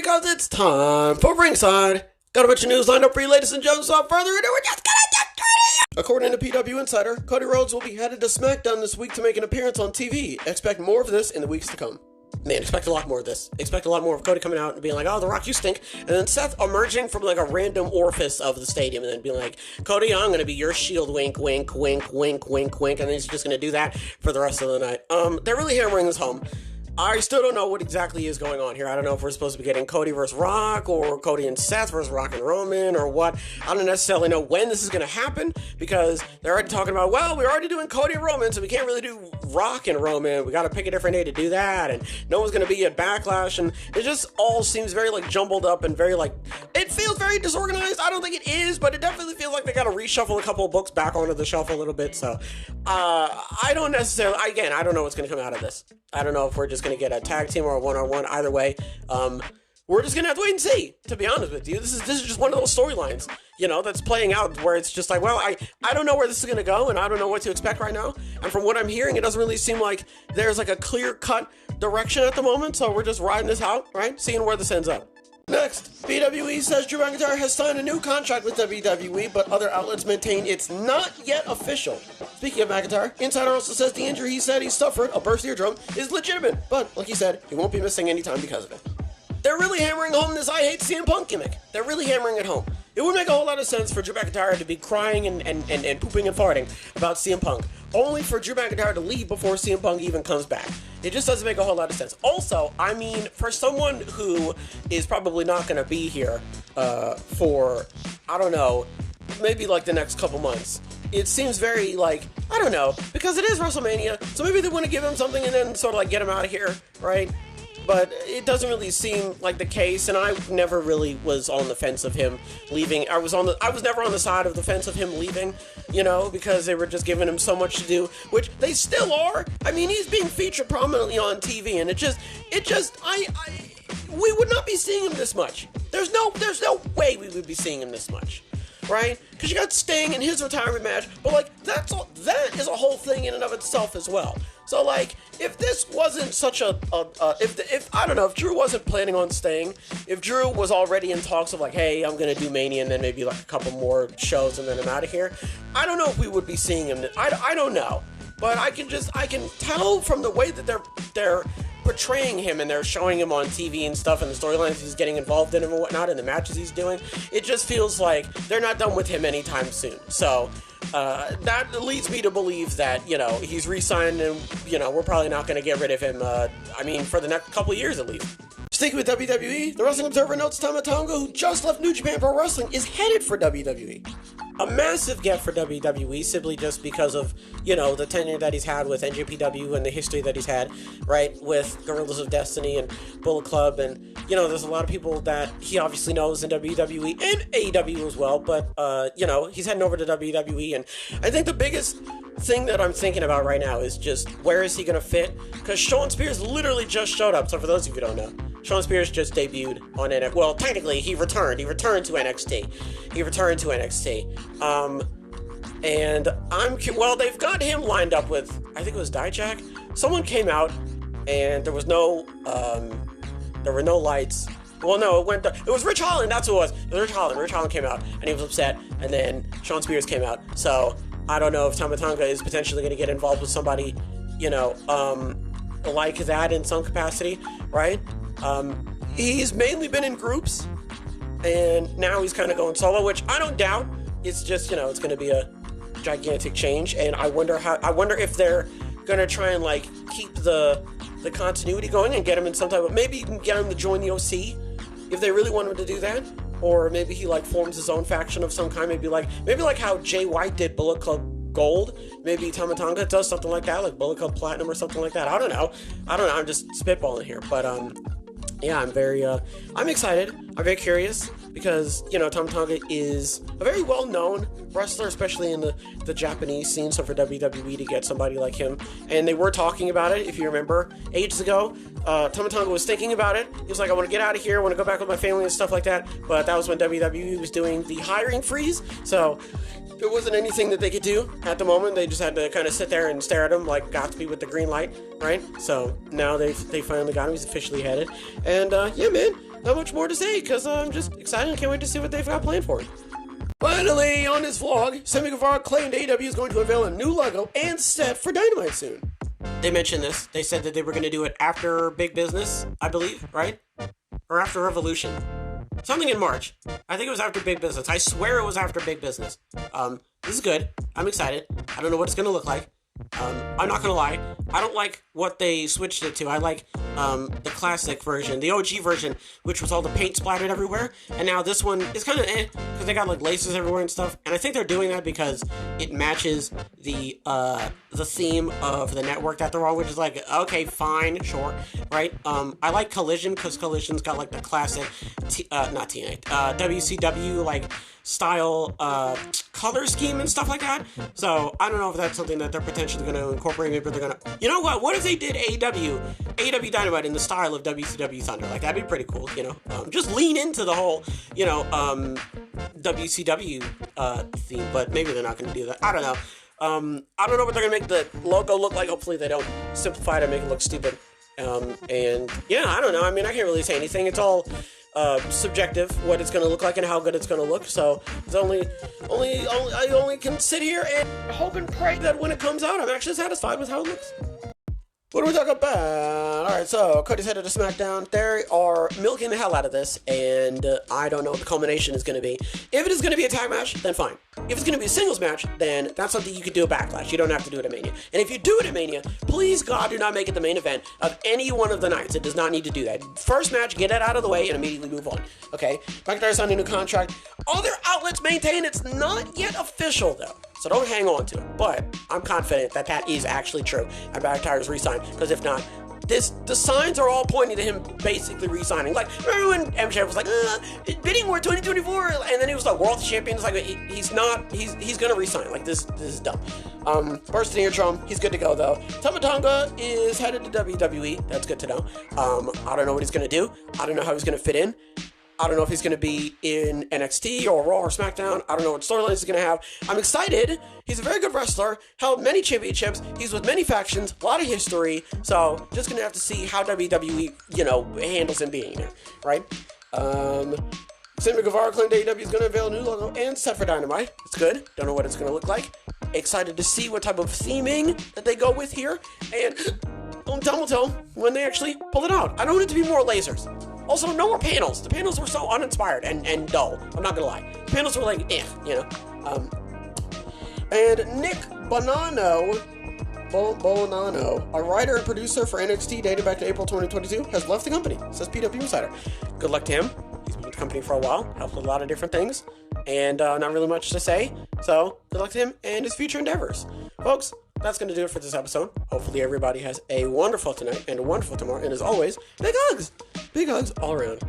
because it's time for Ringside. Got a bunch of news lined up for you, ladies and gentlemen, so without further ado, we're just gonna get started. According to PW Insider, Cody Rhodes will be headed to SmackDown this week to make an appearance on TV. Expect more of this in the weeks to come. Man, expect a lot more of this. Expect a lot more of Cody coming out and being like, oh, The Rock, you stink. And then Seth emerging from like a random orifice of the stadium and then being like, Cody, I'm going to be your shield, wink, wink, wink, wink, wink, wink. And then he's just going to do that for the rest of the night. They're really hammering this home. I still don't know what exactly is going on here. I don't know if we're supposed to be getting Cody versus Rock or Cody and Seth versus Rock and Roman or what. I don't necessarily know when this is going to happen because they're already talking about, well, we're already doing Cody and Roman, so we can't really do Rock and Roman. We got to pick a different day to do that, and no one's going to be at Backlash, and it just all seems very like jumbled up and very like, it feels very disorganized. I don't think it is, but it definitely feels like they got to reshuffle a couple of books back onto the shelf a little bit. So I don't necessarily, again, I don't know what's going to come out of this. I don't know if we're just going to get a tag team or a one-on-one. Either way, we're just going to have to wait and see, to be honest with you. This is just one of those storylines, you know, that's playing out where it's just like, well, I don't know where this is going to go, and I don't know what to expect right now. And from what I'm hearing, it doesn't really seem like there's like a clear-cut direction at the moment, so we're just riding this out, right? Seeing where this ends up. Next, WWE says Drew McIntyre has signed a new contract with WWE, but other outlets maintain it's not yet official. Speaking of McIntyre, Insider also says the injury he said he suffered, a burst eardrum, is legitimate, but like he said, he won't be missing any time because of it. They're really hammering home this I hate CM Punk gimmick. They're really hammering it home. It would make a whole lot of sense for Drew McIntyre to be crying and pooping and farting about CM Punk, only for Drew McIntyre to leave before CM Punk even comes back. It just doesn't make a whole lot of sense. Also, I mean, for someone who is probably not going to be here for, I don't know, maybe like the next couple months, it seems very like, I don't know, because it is WrestleMania, so maybe they want to give him something and then sort of like get him out of here, right? But it doesn't really seem like the case, and I never really was on the fence of him leaving. I was never on the side of the fence of him leaving, you know, because they were just giving him so much to do, which they still are. I mean, he's being featured prominently on TV, and we would not be seeing him this much. There's no way we would be seeing him this much, right? Because you got Sting in his retirement match, but like that is a whole thing in and of itself as well. So like, if this wasn't such if I don't know, if Drew wasn't planning on staying, if Drew was already in talks of like, hey, I'm gonna do Mania and then maybe like a couple more shows and then I'm out of here, I don't know if we would be seeing him. I don't know, but I can tell from the way that they're portraying him and they're showing him on TV and stuff and the storylines he's getting involved in and whatnot and the matches he's doing, it just feels like they're not done with him anytime soon. So that leads me to believe that, you know, he's re-signed and, you know, we're probably not going to get rid of him, for the next couple of years at least. Sticking with WWE, the Wrestling Observer notes Tama, who just left New Japan Pro Wrestling, is headed for WWE. A massive get for WWE, simply just because of, you know, the tenure that he's had with NJPW and the history that he's had, right, with Guerrillas of Destiny and Bullet Club, and, you know, there's a lot of people that he obviously knows in WWE and AEW as well, but, you know, he's heading over to WWE, and I think the biggest thing that I'm thinking about right now is just, where is he going to fit? Because Shawn Spears literally just showed up, so for those of you who don't know, Shawn Spears just debuted on NXT. Well, technically, he returned to NXT. And they've got him lined up with, I think it was Dijak. Someone came out, and there were no lights. Well, no, it was Rich Holland, that's who it was. It was Rich Holland. Rich Holland came out, and he was upset, and then Shawn Spears came out. So, I don't know if Tama Tonga is potentially going to get involved with somebody, you know, like that in some capacity, right? He's mainly been in groups, and now he's kind of going solo, which I don't doubt. It's just, you know, it's going to be a gigantic change, and I wonder if they're going to try and like keep the continuity going and get him in some type of, maybe you can get him to join the OC if they really want him to do that, or maybe he like forms his own faction of some kind, maybe like how Jay White did Bullet Club Gold. Maybe Tama Tonga does something like that, like Bullet Club Platinum or something like that. I don't know. I'm just spitballing here, but yeah, I'm excited. I'm very curious because, you know, Tama Tonga is a very well-known wrestler, especially in the Japanese scene. So for WWE to get somebody like him, and they were talking about it, if you remember, ages ago. Tama Tonga was thinking about it. He was like, I want to get out of here. I want to go back with my family and stuff like that. But that was when WWE was doing the hiring freeze. So there wasn't anything that they could do at the moment. They just had to kind of sit there and stare at him like Gatsby with the green light, right? So now they finally got him. He's officially headed. And yeah, man, not much more to say, because I'm just excited and can't wait to see what they've got planned for it. Finally, on this vlog, Sammy Guevara claimed AEW is going to unveil a new logo and set for Dynamite soon. They mentioned this. They said that they were going to do it after Big Business, I believe, right? Or after Revolution. Something in March. I think it was after Big Business. I swear it was after Big Business. This is good. I'm excited. I don't know what it's going to look like. I'm not gonna lie, I don't like what they switched it to. I like the classic version, the OG version, which was all the paint splattered everywhere, and now this one is kind of because they got like laces everywhere and stuff, and I think they're doing that because it matches the theme of the network that they're on, which is like, okay, fine, sure, right? I like Collision, because Collision's got like the classic, not TNA, WCW, like, style color scheme and stuff like that. So I don't know if that's something that they're potentially going to incorporate. Maybe they're going to, you know what if they did AEW Dynamite in the style of WCW Thunder? Like, that'd be pretty cool, you know. Just lean into the whole, you know, WCW theme, but maybe they're not going to do that. I don't know. I don't know what they're going to make the logo look like. Hopefully they don't simplify it and make it look stupid. And yeah, I don't know. I mean, I can't really say anything. It's all subjective, what it's going to look like and how good it's going to look. So it's I only can sit here and hope and pray that when it comes out, I'm actually satisfied with how it looks. What are we talking about? Alright, so Cody's headed to SmackDown. They are milking the hell out of this, and I don't know what the culmination is going to be. If it is going to be a tag match, then fine. If it's going to be a singles match, then that's something you could do at Backlash. You don't have to do it at Mania. And if you do it at Mania, please God, do not make it the main event of any one of the nights. It does not need to do that. First match, get it out of the way and immediately move on. Okay? McIntyre signed a new contract. Other outlets maintain it's not yet official, though. So don't hang on to it. But I'm confident that that is actually true. And McIntyre's re-signed. Because if not, the signs are all pointing to him basically re-signing. Like, remember when MJF was like, bidding war 2024, and then he was like, world champion. It's like, he's gonna re-sign. Like, this is dumb. Burst an eardrum. He's good to go, though. Tonga is headed to WWE. That's good to know. I don't know what he's gonna do. I don't know how he's gonna fit in. I don't know if he's going to be in NXT or Raw or SmackDown. I don't know what storylines he's going to have. I'm excited. He's a very good wrestler, held many championships. He's with many factions, a lot of history. So just going to have to see how WWE, you know, handles him being there, right? Sammy Guevara claimed AEW is going to unveil a new logo and set for Dynamite. It's good. Don't know what it's going to look like. Excited to see what type of theming that they go with here. And time will tell when they actually pull it out. I don't want it to be more lasers. Also, no more panels. The panels were so uninspired and dull. I'm not gonna lie. The panels were like, you know. And Nick Bonanno, a writer and producer for NXT dating back to April 2022, has left the company, says PW Insider. Good luck to him. He's been with the company for a while, helped with a lot of different things, and not really much to say. So, good luck to him and his future endeavors. Folks, that's going to do it for this episode. Hopefully everybody has a wonderful tonight and a wonderful tomorrow. And as always, big hugs. Big hugs all around.